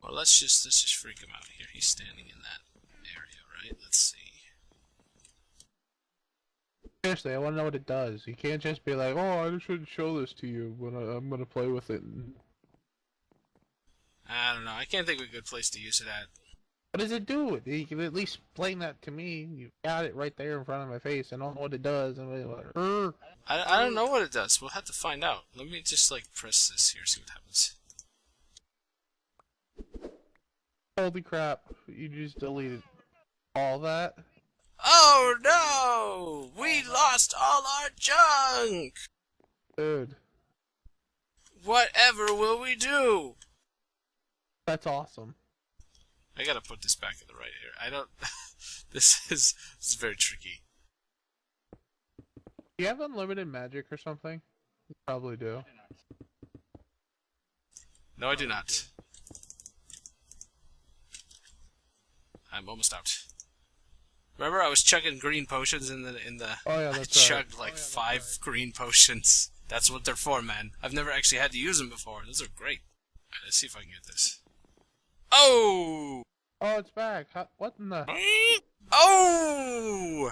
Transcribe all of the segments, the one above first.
Well, let's just freak him out here. He's standing in that area, right? Let's see. Seriously, I want to know what it does. You can't just be like, "Oh, I shouldn't show this to you when I'm gonna play with it." I don't know. I can't think of a good place to use it at. What does it do? You can at least explain that to me. You got it right there in front of my face. I don't know what it does. I'm like, I don't know what it does. We'll have to find out. Let me just like press this here, see what happens. holy crap! You just deleted all that, Oh no! We lost all our junk! dude. Whatever will we do? That's awesome. I gotta put this back in the right here. I don't... this is very tricky. Do you have unlimited magic or something? You probably do. No, I do not. I'm almost out. Remember, I was chugging green potions in the... Oh yeah, I that's chugged like 5 green potions. That's what they're for, man. I've never actually had to use them before. Those are great. Alright, let's see if I can get this. Oh! Oh, it's back. What in the? Oh!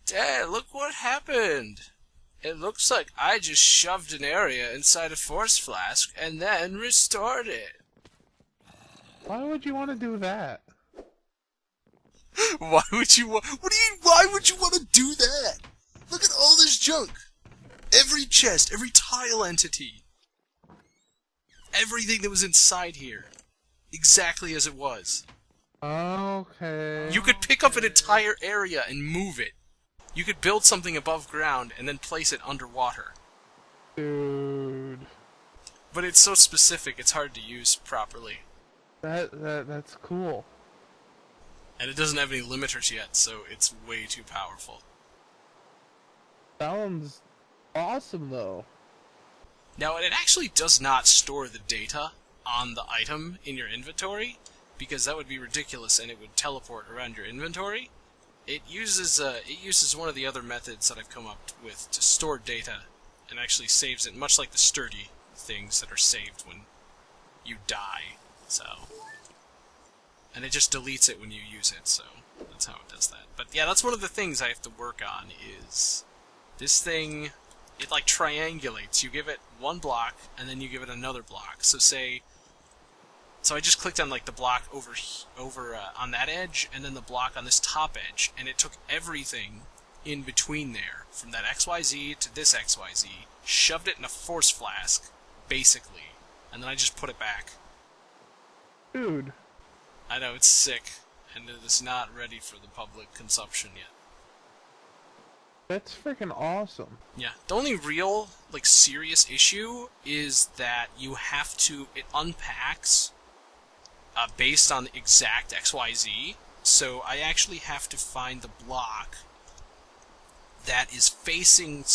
Dad, look what happened. It looks like I just shoved an area inside a force flask and then restored it. Why would you want to do that? Why would you want... What do you... Why would you want to do that? Look at all this junk. Every chest, every tile entity. Everything that was inside here. Exactly as it was. Okay. You could pick up an entire area and move it. You could build something above ground and then place it underwater. Dude. But it's so specific, it's hard to use properly. That's cool. And it doesn't have any limiters yet, so it's way too powerful. Sounds awesome, though. Now, it actually does not store the data on the item in your inventory, because that would be ridiculous and it would teleport around your inventory. It uses one of the other methods that I've come up with to store data, and actually saves it, much like the sturdy things that are saved when you die. So, and it just deletes it when you use it. So that's how it does that. But yeah, that's one of the things I have to work on. Is this thing? It like triangulates. You give it one block, and then you give it another block. So say. So I just clicked on like the block over on that edge, and then the block on this top edge, and it took everything in between there, from that XYZ to this XYZ, shoved it in a force flask, basically, and then I just put it back. Dude. I know, it's sick, and it is not ready for the public consumption yet. That's freaking awesome. Yeah, the only real, like, serious issue is that you have to, it unpacks based on the exact XYZ, so I actually have to find the block that is facing,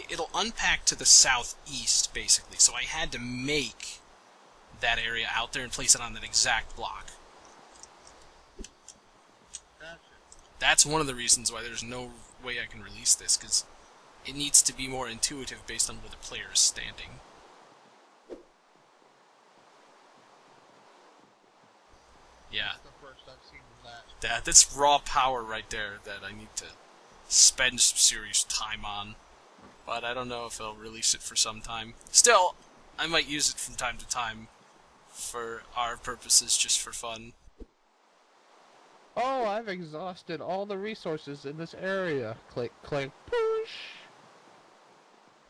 it'll unpack to the southeast, basically, so I had to make that area out there and place it on that exact block. That's one of the reasons why there's no way I can release this, because it needs to be more intuitive based on where the player is standing. Yeah. That's the first I've seen of that. That's raw power right there that I need to spend some serious time on. But I don't know if I'll release it for some time. Still, I might use it from time to time for our purposes, just for fun. Oh, I've exhausted all the resources in this area. Click, click, push.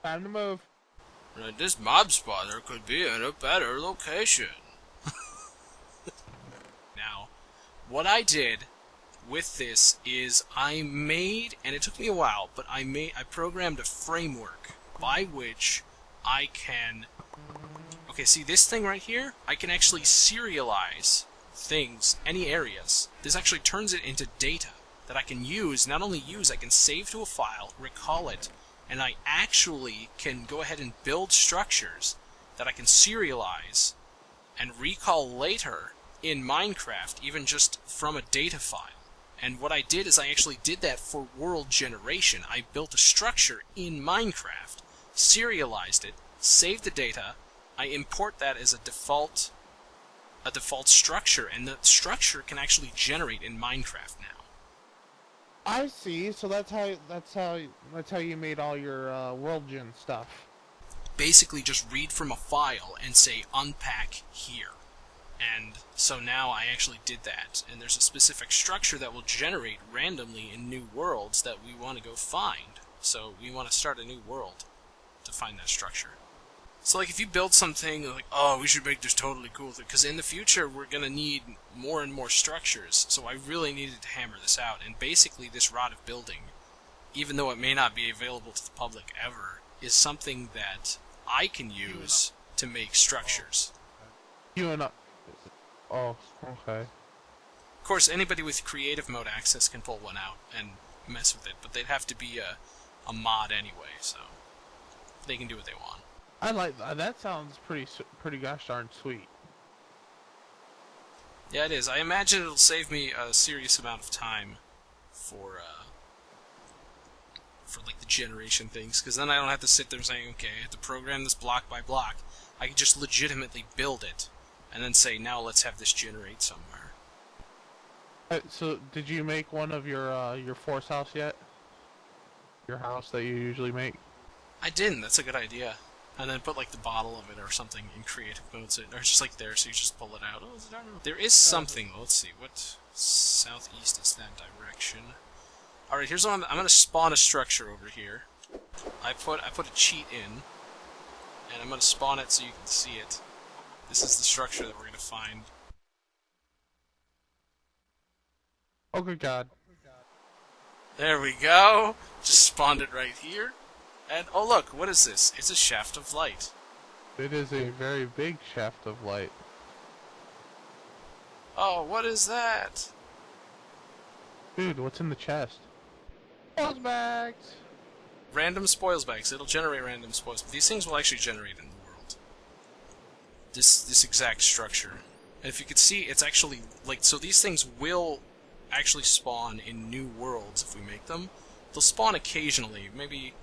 Time to move. This mob spawner could be in a better location. Now, what I did with this is I made, and it took me a while, but I programmed a framework by which I can... Okay, see this thing right here? I can actually serialize things, any areas. This actually turns it into data that I can use, not only use, I can save to a file, recall it, and I actually can go ahead and build structures that I can serialize and recall later in Minecraft, even just from a data file. And what I did is I actually did that for world generation. I built a structure in Minecraft, serialized it, saved the data, I import that as a default a default structure, and the structure can actually generate in Minecraft now. I see. So that's how you made all your world gen stuff. Basically, just read from a file and say unpack here. And so now I actually did that, and there's a specific structure that will generate randomly in new worlds that we want to go find. So we want to start a new world to find that structure. So like if you build something like, oh, we should make this totally cool, because in the future we're going to need more and more structures, so I really needed to hammer this out. And basically this rod of building, even though it may not be available to the public ever, is something that I can use to make structures. Oh, okay. Of course, anybody with creative mode access can pull one out and mess with it, but they'd have to be a mod anyway, so they can do what they want. I like that. That sounds pretty gosh darn sweet. Yeah, it is. I imagine it'll save me a serious amount of time for like the generation things, because then I don't have to sit there saying, okay, I have to program this block by block. I can just legitimately build it, and then say, now let's have this generate somewhere. So, did you make one of your force house yet? Your house that you usually make? I didn't. That's a good idea. And then put like the bottle of it or something in creative mode, so, or just like there, so you just pull it out. Oh, there is something. Let's see. What southeast is that direction? All right. Here's what I'm going to spawn a structure over here. I put a cheat in, and I'm going to spawn it so you can see it. This is the structure that we're going to find. Oh, good God. There we go. Just spawned it right here. And, oh look, what is this? It's a shaft of light. It is a very big shaft of light. Oh, what is that? Dude, what's in the chest? Spoils bags! Random spoils bags. It'll generate random spoils. But these things will actually generate in the world. This exact structure. And if you could see, it's actually, like, so these things will actually spawn in new worlds if we make them. They'll spawn occasionally, maybe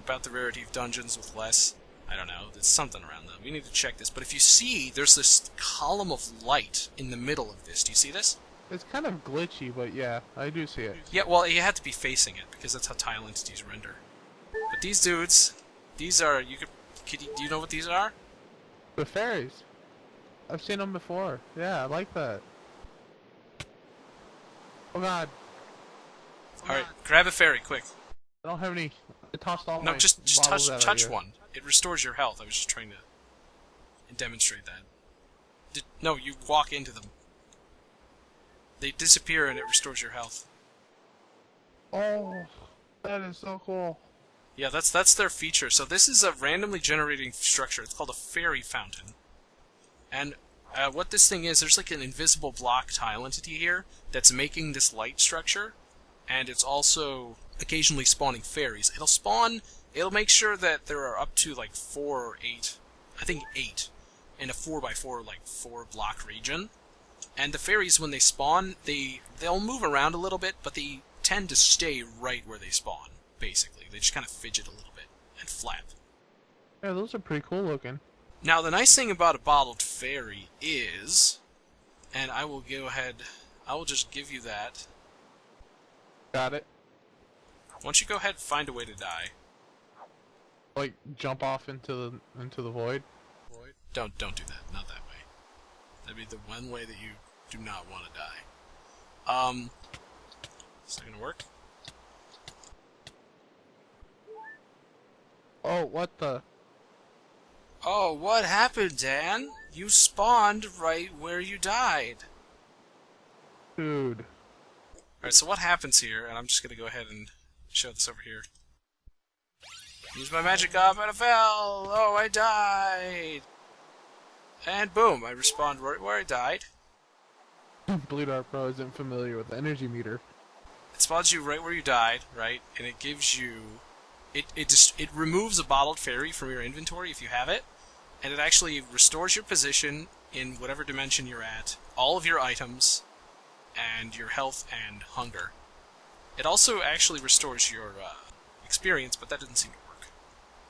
about the rarity of dungeons with less. I don't know, there's something around them. We need to check this. But if you see, there's this column of light in the middle of this. Do you see this? It's kind of glitchy, but yeah, I do see it. Yeah, well, you have to be facing it, because that's how tile entities render. But these dudes, these are, do you know what these are? The fairies. I've seen them before. Yeah, I like that. Oh God. Alright, grab a fairy, quick. I don't have any. I tossed all No, my just bottles out touch here. one. It restores your health. I was just trying to demonstrate that. No, you walk into them. They disappear and it restores your health. Oh, that is so cool. Yeah, that's their feature. So this is a randomly generating structure. It's called a fairy fountain. And what this thing is, there's like an invisible block tile entity here that's making this light structure, and it's also occasionally spawning fairies. It'll make sure that there are up to like 4 or 8, I think 8, in a 4x4, like 4 block region. And the fairies, when they spawn, they'll move around a little bit, but they tend to stay right where they spawn, basically. They just kind of fidget a little bit and flap. Yeah, those are pretty cool looking. Now, the nice thing about a bottled fairy is, and I will go ahead, I will just give you that. Got it. Once you go ahead and find a way to die. Like jump off into the void. Don't do that. Not that way. That'd be the one way that you do not want to die. Is that gonna work? Oh, what the? Oh, what happened, Dan? You spawned right where you died. Dude. Alright, so what happens here, and I'm just gonna go ahead and show this over here. Use my magic up and I fell! Oh, I died! And boom, I respawned right where I died. Blue Dart Pro isn't familiar with the energy meter. It spawns you right where you died, right? And it gives you... It removes a bottled fairy from your inventory if you have it, and it actually restores your position in whatever dimension you're at, all of your items, and your health and hunger. It also actually restores your experience, but that doesn't seem to work.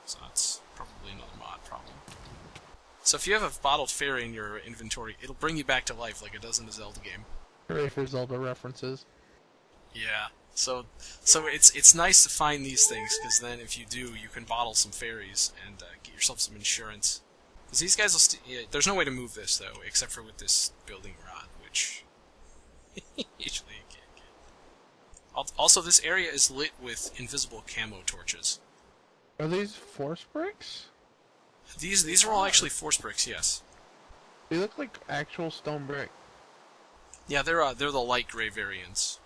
So that's probably another mod problem. So if you have a bottled fairy in your inventory, it'll bring you back to life like it does in the Zelda game. Hooray for Zelda references. Yeah. So it's nice to find these things, because then if you do, you can bottle some fairies and get yourself some insurance. Because these guys will yeah, there's no way to move this, though, except for with this building rod, which usually you can't get. Also, this area is lit with invisible camo torches. Are these force bricks? These are all actually force bricks, yes. They look like actual stone brick. Yeah, they're the light gray variants.